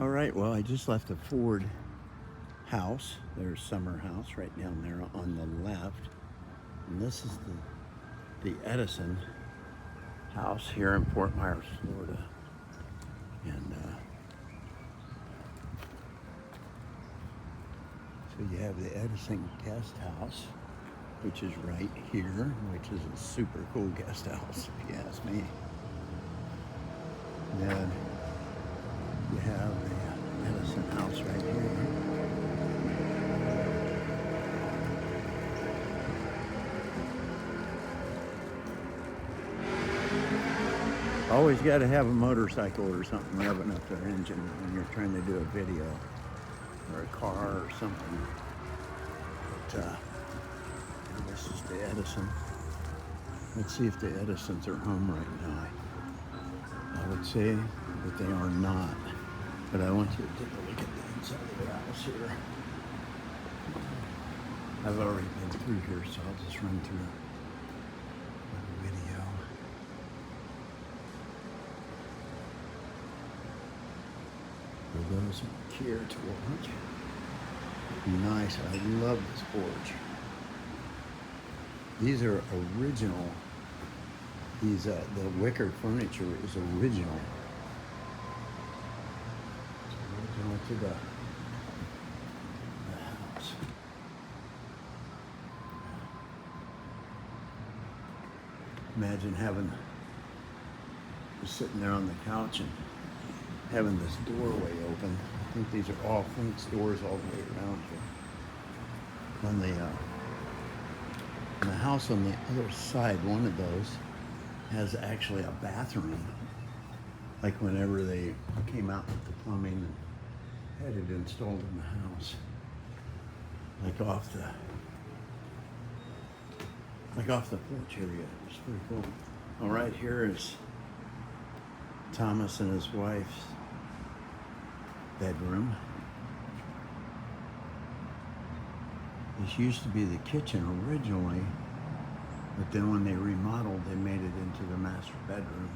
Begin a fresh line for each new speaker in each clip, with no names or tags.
All right, well, I just left the Ford house, their summer house right down there on the left. And this is the Edison house here in Fort Myers, Florida. And so you have the Edison guest house, which is right here, which is a super cool guest house, if you ask me. And then you have the Edison house right here. Always got to have a motorcycle or something revving up their engine when you're trying to do a video, or a car or something. But this is the Edison. Let's see if the Edisons are home right now. I would say that they are not, but I want you to take a look at the inside of the house here. I've already been through here, so I'll just run through the video. For those who care to watch. Nice, I love this porch. These are original. These the wicker furniture is original. It's original to the house. Imagine just sitting there on the couch and having this doorway open. I think these are all French doors all the way around here. On the house on the other side, one of those has actually a bathroom. Like whenever they came out with the plumbing and had it installed in the house. Like off the porch area. It's pretty cool. All right, here is Thomas and his wife's bedroom. This used to be the kitchen originally, but then when they remodeled, they made it into the master bedroom.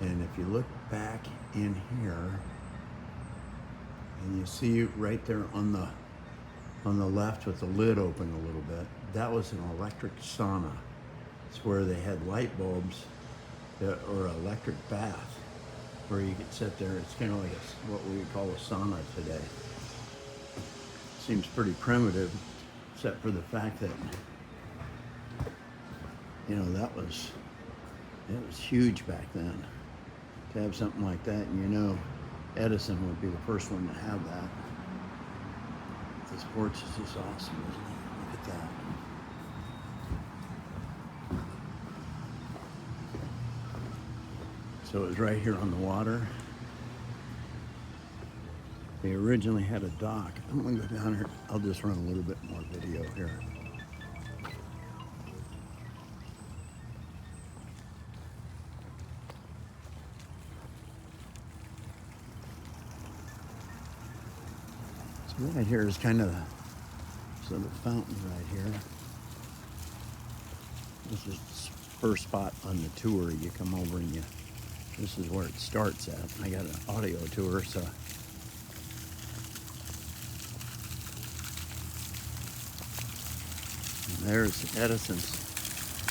And if you look back in here, and you see right there on the left with the lid open a little bit, that was an electric sauna. It's where they had light bulbs or electric bath where you could sit there. It's kind of like what we would call a sauna today. Seems pretty primitive, except for the fact that, you know, it was huge back then to have something like that. And you know, Edison would be the first one to have that. This porch is just awesome, isn't it? Look at that. So it was right here on the water. They originally had a dock. I'm gonna go down here. I'll just run a little bit more video here. So right here is kind of the fountain right here. This is the first spot on the tour. You come over and this is where it starts at. I got an audio tour, so. And there's Edison's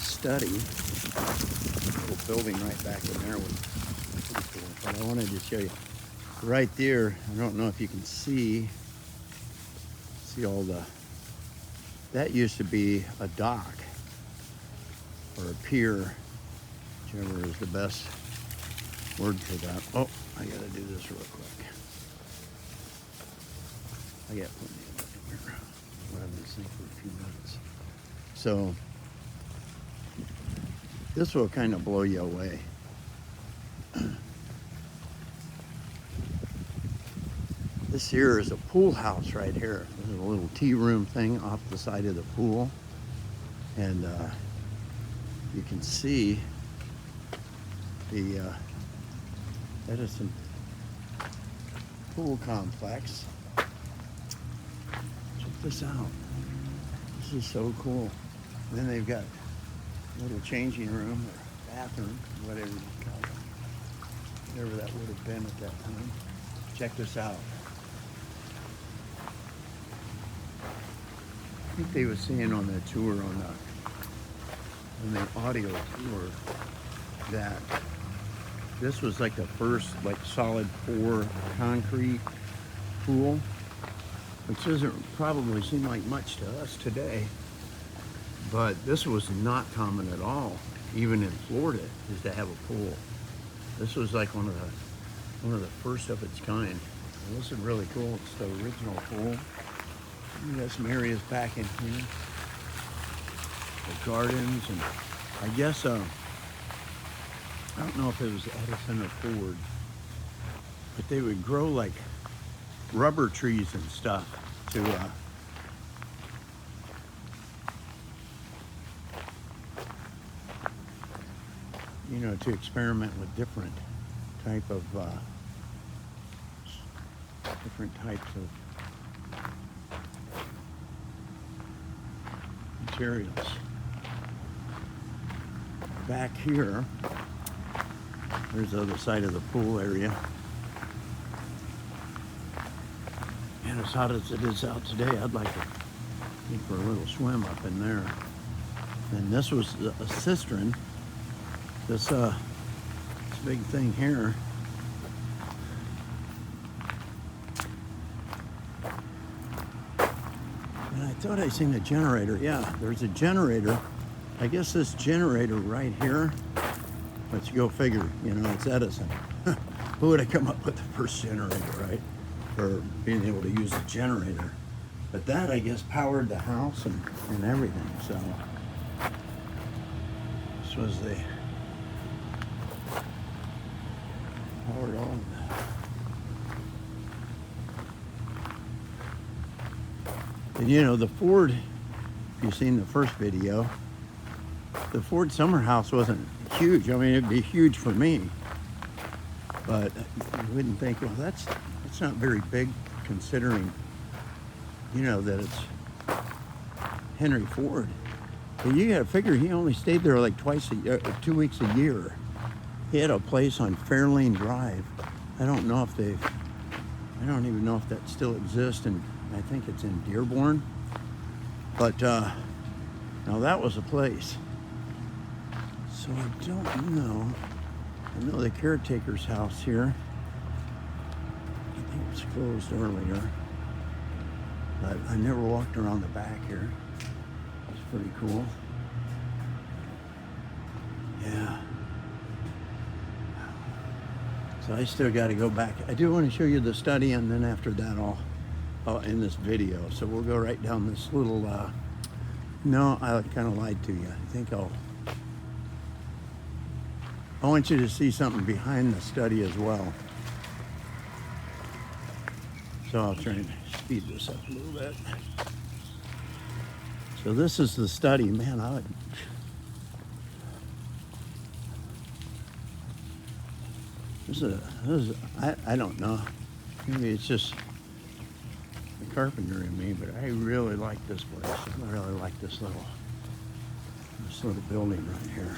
study. Little building right back in there was pretty cool. But I wanted to show you right there. I don't know if you can see all that used to be a dock or a pier, whichever is the best word for that. Oh, I gotta do this real quick. I got plenty of it here. We'll have this thing for a few minutes. So this will kind of blow you away. This here is a pool house right here. There's a little tea room thing off the side of the pool. And you can see the Edison pool complex. Check this out. This is so cool. And then they've got a little changing room or bathroom, whatever you call it. Whatever that would have been at that time. Check this out. I think they were saying on the tour, on the audio tour, that this was like the first like solid pour concrete pool, which doesn't probably seem like much to us today, but this was not common at all, even in Florida, is to have a pool. This was like one of the first of its kind. And this is really cool. It's the original pool. You got some areas back in here, the gardens, and I guess I don't know if it was Edison or Ford, but they would grow like rubber trees and stuff to you know, to experiment with different types of materials. Back here, there's the other side of the pool area. And as hot as it is out today, I'd like to go for a little swim up in there. And this was a cistern. This big thing here. And I thought I seen a generator. Yeah, there's a generator. I guess this generator right here. Let's go figure. You know, it's Edison. Who would have come up with the first generator, right? For being able to use a generator. But that, I guess, powered the house and everything. So this was the powered all of that. And you know, the Ford, if you've seen the first video, the Ford summer house wasn't huge. I mean, it'd be huge for me, but you wouldn't think, well, that's not very big considering, you know, that it's Henry Ford. But you gotta figure he only stayed there like 2 weeks a year. He had a place on Fairlane Drive. I don't even know if that still exists, and I think it's in Dearborn. But now that was a place. So I don't know. I know the caretaker's house here. I think it was closed earlier. But I never walked around the back here. It's pretty cool. Yeah. So I still got to go back. I do want to show you the study, and then after that I'll end this video. So we'll go right down this little, no, I kind of lied to you. I think I want you to see something behind the study as well. So I'll try and speed this up a little bit. So this is the study. Man, I don't know. Maybe it's just the carpenter in me, but I really like this place. I really like this little building right here.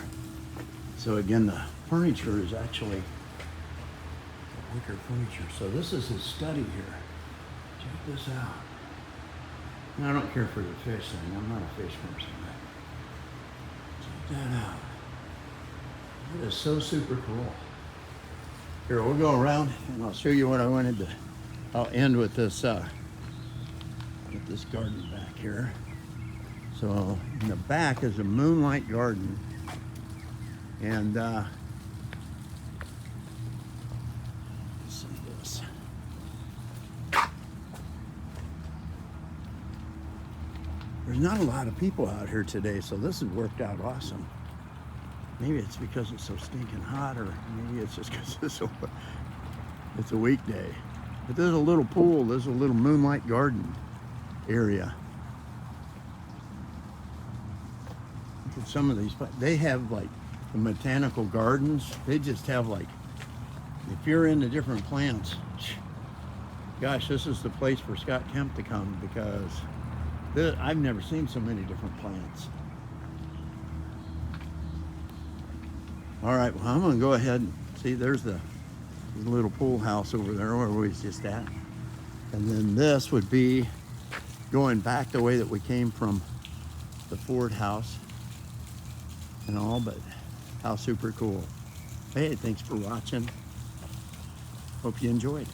So again, the furniture is actually wicker furniture. So this is his study here. Check this out. Now, I don't care for the fish thing. I'm not a fish person. Check that out. That is so super cool. Here, we'll go around and I'll show you what I wanted to. I'll end with this garden back here. So in the back is a moonlight garden, and let's see this. There's not a lot of people out here today, so this has worked out awesome. Maybe it's because it's so stinking hot, or maybe it's just because it's a weekday. But there's a little pool, there's a little moonlight garden area. Look at some of these, they have like the botanical gardens. They just have like, if you're into different plants, gosh, this is the place for Scott Kemp to come, because I've never seen so many different plants. All right, well, I'm gonna go ahead and see, there's the There's a little pool house over there where we was just at. And then this would be going back the way that we came from the Ford house and all, but how super cool. Hey, thanks for watching. Hope you enjoyed.